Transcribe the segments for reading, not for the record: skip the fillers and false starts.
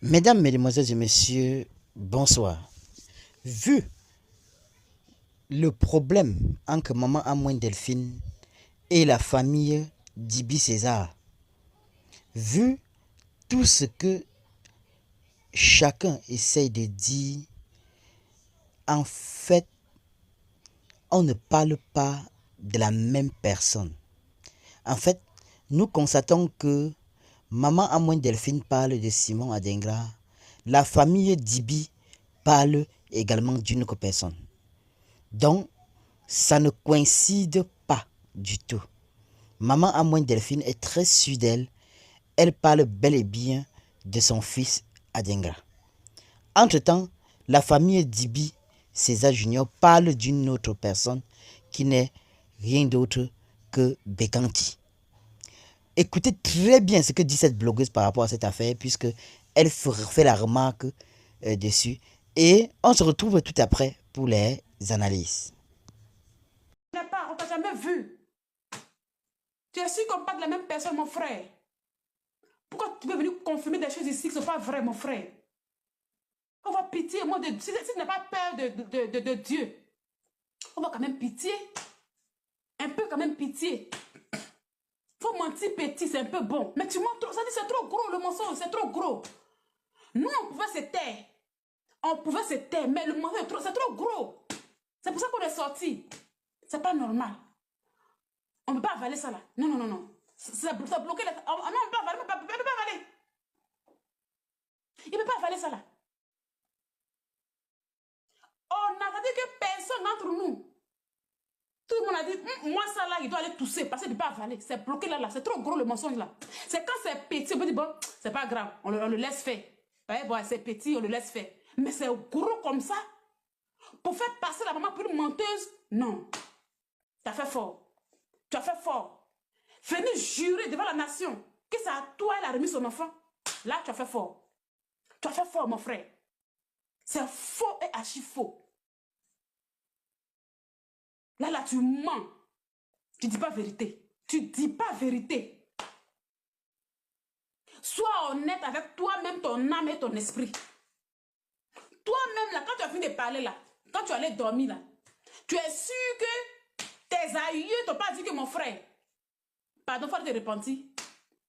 Mesdames, Mesdemoiselles et Messieurs, bonsoir. Vu le problème entre Maman Amouin Delphine et la famille d'Ibi César, vu tout ce que chacun essaye de dire, en fait, on ne parle pas de la même personne. En fait, nous constatons que Maman Amouin Delphine parle de Simon Adengra, la famille d'Ibi parle également d'une autre personne. Donc, ça ne coïncide pas du tout. Maman Amouin Delphine est très sûre d'elle. Elle parle bel et bien de son fils Adengra. Entre-temps, la famille d'Ibi César Junior parle d'une autre personne qui n'est rien d'autre que Bekanti. Écoutez très bien ce que dit cette blogueuse par rapport à cette affaire, puisque elle fait la remarque dessus. Et on se retrouve tout après pour les analyses. On t'a jamais vu. Tu es sûr qu'on parle de la même personne, mon frère. Pourquoi tu veux venir confirmer des choses ici qui ne sont pas vraies, mon frère? On va pitié, moi, si tu n'as pas peur de Dieu, on va quand même pitié. Un peu quand même pitié. Faut mentir petit, c'est un peu bon. Mais tu mens trop, ça dit c'est trop gros, le mensonge, c'est trop gros. Nous, on pouvait se taire. On pouvait se taire, mais le mensonge, c'est trop gros. C'est pour ça qu'on est sorti. C'est pas normal. On ne peut pas avaler ça là. Non, non, non, non. Ça bloqué. Non, on ne peut pas avaler. Il ne peut pas avaler. Il ne peut pas avaler ça là. On a dit que personne d'entre nous. Tout le monde a dit, moi ça là, il doit aller tousser parce qu'il ne peut pas avaler. C'est bloqué là, là. C'est trop gros le mensonge là. C'est quand c'est petit, on peut dire, bon, c'est pas grave, on le laisse faire. Ouais, bon, c'est petit, on le laisse faire. Mais c'est gros comme ça. Pour faire passer la maman pour une menteuse, non. Tu as fait fort. Tu as fait fort. Venir jurer devant la nation que c'est à toi elle a remis son enfant. Là, tu as fait fort. Tu as fait fort, mon frère. C'est faux et archi faux. Là, tu mens. Tu dis pas vérité. Tu dis pas vérité. Sois honnête avec toi-même, ton âme et ton esprit. Toi-même, là, quand tu as fini de parler, là, quand tu allais dormir, là, tu es sûr que tes aïeux t'ont pas dit que mon frère, pardon, faut te repentir.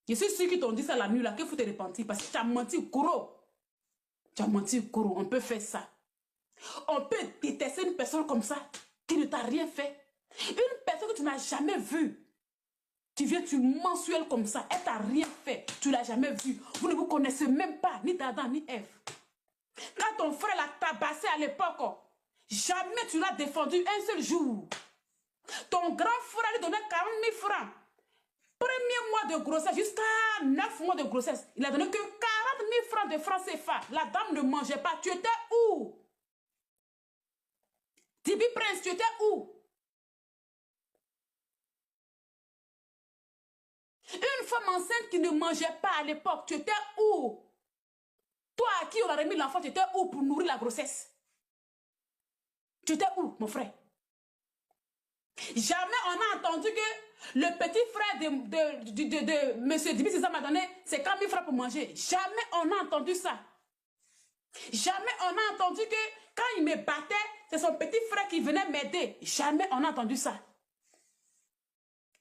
Je suis sûr qu'ils t'ont dit ça la nuit, là, qu'il faut te repentir parce que tu as menti gros. Tu as menti gros. On peut faire ça. On peut détester une personne comme ça qui ne t'a rien fait. Une personne que tu n'as jamais vue. Tu viens, tu mensuelles comme ça. Elle t'a rien fait. Tu l'as jamais vue. Vous ne vous connaissez même pas, ni Adam, ni Ève. Quand ton frère l'a tabassé à l'époque, jamais tu l'as défendu un seul jour. Ton grand frère lui donnait 40 000 francs. Premier mois de grossesse, jusqu'à 9 mois de grossesse, il a donné que 40 000 francs de francs CFA. La dame ne mangeait pas. Tu étais où? Tibi Prince, tu étais où? Une femme enceinte qui ne mangeait pas à l'époque, tu étais où? Toi à qui on a remis l'enfant, tu étais où pour nourrir la grossesse? Tu étais où, mon frère? Jamais on a entendu que le petit frère de M. Dibi César m'a donné 50 000 francs pour manger. Jamais on a entendu ça. Jamais on a entendu que quand il me battait, c'est son petit frère qui venait m'aider. Jamais on a entendu ça.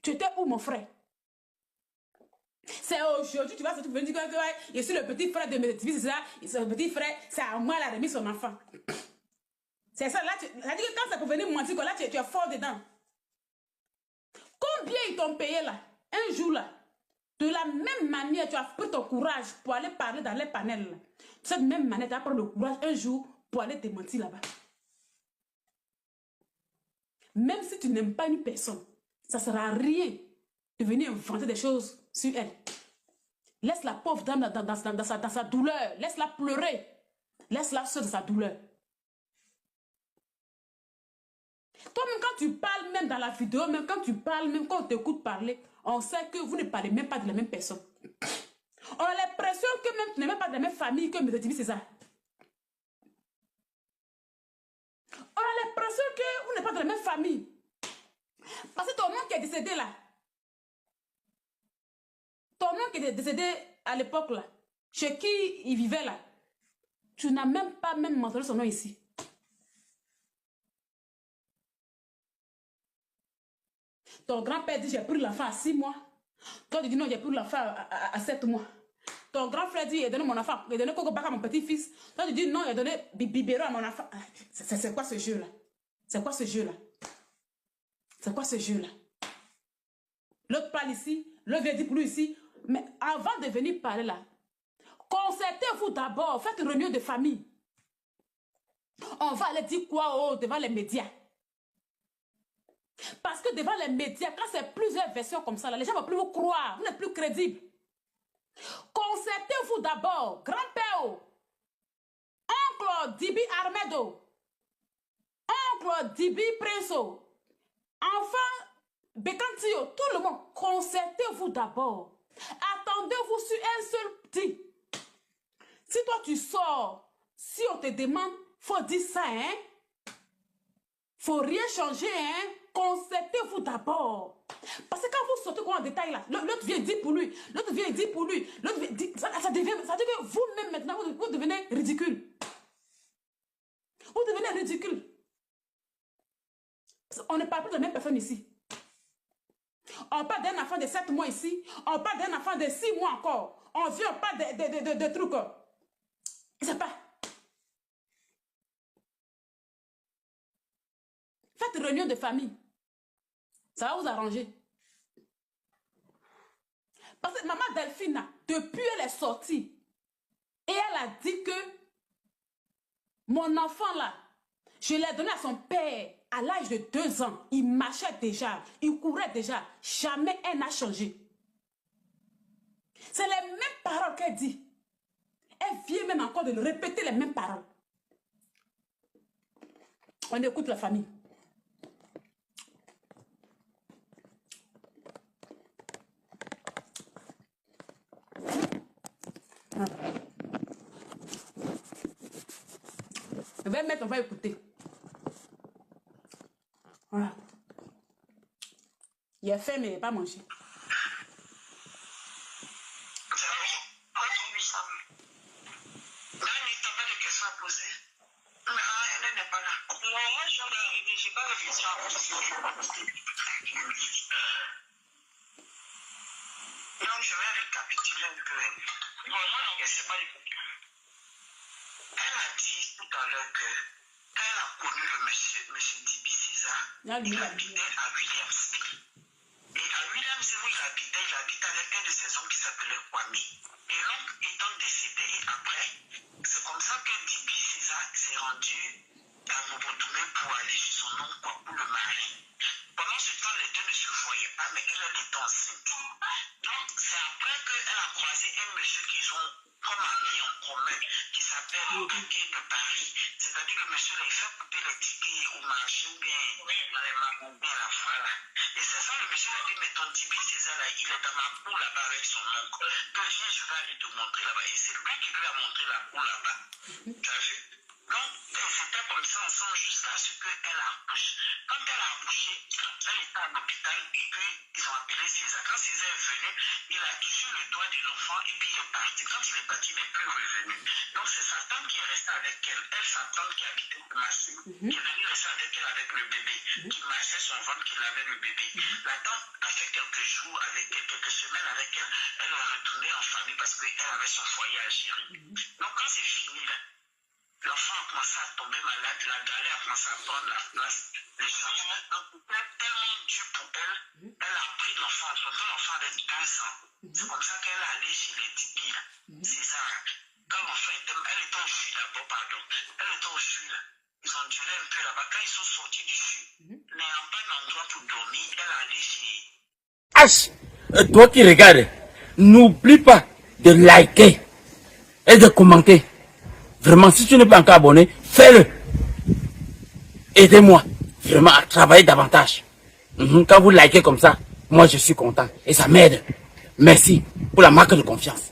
Tu étais où, mon frère? C'est aujourd'hui, tu vas venir dire que je suis le petit frère de M. Dibi César. Le petit frère, c'est à moi, il a remis son enfant. C'est ça, là, ça dit que quand c'est pour venir mentir, là, tu es fort dedans. Combien ils t'ont payé là? Un jour là. De la même manière, tu as pris ton courage pour aller parler dans les panels. Là. De cette même manière, tu as pris le courage un jour pour aller te mentir là-bas. Même si tu n'aimes pas une personne, ça ne sert à rien de venir inventer des choses sur elle. Laisse la pauvre dame dans sa douleur. Laisse-la pleurer. Laisse-la seule dans sa douleur. Toi-même, quand tu parles, même dans la vidéo, même quand tu parles, même quand on t'écoute parler, on sait que vous ne parlez même pas de la même personne. On a l'impression que même tu n'es même pas de la même famille que M. Dibi César. On a l'impression que vous n'êtes pas de la même famille. Parce que ton oncle qui est décédé là, ton oncle qui est décédé à l'époque là, chez qui il vivait là, tu n'as même pas mentionné son nom ici. Ton grand-père dit, j'ai pris l'enfant à 6 mois. Toi, tu dis, non, j'ai pris l'enfant à 7 mois. Ton grand frère dit, il a donné mon enfant, il a donné Coco Baka à mon petit-fils. Toi, tu dis, non, il a donné Bibéro à mon enfant. C'est quoi ce jeu-là? C'est quoi ce jeu-là? C'est quoi ce jeu-là? L'autre parle ici, l'autre vient dire pour lui ici. Mais avant de venir parler là, concertez-vous d'abord, faites une réunion de famille. On va aller dire quoi devant les médias? Parce que devant les médias, quand c'est plusieurs versions comme ça, là, les gens ne vont plus vous croire, vous n'êtes plus crédible. Concertez-vous d'abord, grand-père, oncle Dibi Armedo, oncle Dibi Prinso, enfant Bekantio, tout le monde, concertez-vous d'abord. Attendez-vous sur un seul petit. Si toi tu sors, si on te demande, faut dire ça, hein? Faut rien changer, hein? Concertez-vous d'abord. Parce que quand vous sortez quoi en détail là, l'autre vient dire pour lui, l'autre vient dire pour lui, l'autre vient dire, ça dit que vous-même maintenant, vous devenez ridicule. Vous devenez ridicule. On ne parle plus de la même personne ici. On parle d'un enfant de 7 mois ici, on parle d'un enfant de 6 mois encore. On vient, on parle de trucs. Je sais pas. Faites une réunion de famille. Ça va vous arranger. Parce que maman Delphine, depuis elle est sortie, et elle a dit que mon enfant là, je l'ai donné à son père à l'âge de 2 ans. Il marchait déjà, il courait déjà. Jamais elle n'a changé. C'est les mêmes paroles qu'elle dit. Elle vient même encore de répéter les mêmes paroles. On écoute la famille. On va écouter. Voilà. Il a faim, mais il n'a pas mangé. Donc, je vais récapituler un peu. Elle a dit tout à l'heure que quand elle a connu le monsieur Dibi César, il habitait à Williamsville. Et à Williamsville où il habitait avec un de ses oncles qui s'appelait Kwame. Et l'oncle étant décédé après, c'est comme ça que Dibi César s'est rendu à Mobotoumé pour aller chez son oncle pour le marier. Pendant ce temps, les deux ne se voyaient pas, mais elle était enceinte. Donc, c'est après qu'elle a croisé un monsieur qu'ils ont comme ami en commun, qui s'appelle Papier de Paris. C'est-à-dire que le monsieur, là, il fait couper les tickets au marché ou bien dans les magasins, bien la fois là. Et c'est ça, le monsieur a dit, mais ton Dibi César, là, il est dans ma cour là-bas avec son oncle. Donc, viens, je vais aller te montrer là-bas. Et c'est lui qui lui a montré la cour là-bas. Tu as vu? Donc, c'était comme ça ensemble jusqu'à ce qu'elle accouche. Quand elle a accouché, elle était à l'hôpital et qu'ils ont appelé César. Quand César est venu, il a touché le doigt de l'enfant et puis il est parti. Quand il est parti, il n'est plus revenu. Donc, c'est sa tante qui est restée avec elle. Elle, sa tante qui habitait au Massé, qui est venue rester avec elle avec le bébé, qui massait son ventre, qui avait le bébé. La tante a fait quelques jours, avec quelques semaines avec elle. Elle est retournée en famille parce qu'elle avait son foyer à gérer. Donc, quand c'est fini, là, l'enfant a commencé à tomber malade, la galère a commencé à prendre la place. Les choses, donc, c'était tellement dur pour elle, elle a pris l'enfant. L'enfant avait 2 ans. C'est comme ça qu'elle est allée chez les Dibi. C'est ça. Quand l'enfant était, elle était au CHU d'abord, pardon. Elle était au CHU là. Ils ont duré un peu là-bas. Quand ils sont sortis du CHU, n'ayant pas d'endroit pour dormir, elle est allée chez... Toi qui regardes, n'oublie pas de liker et de commenter. Vraiment, si tu n'es pas encore abonné, fais-le. Aidez-moi vraiment à travailler davantage. Quand vous likez comme ça, moi je suis content et ça m'aide. Merci pour la marque de confiance.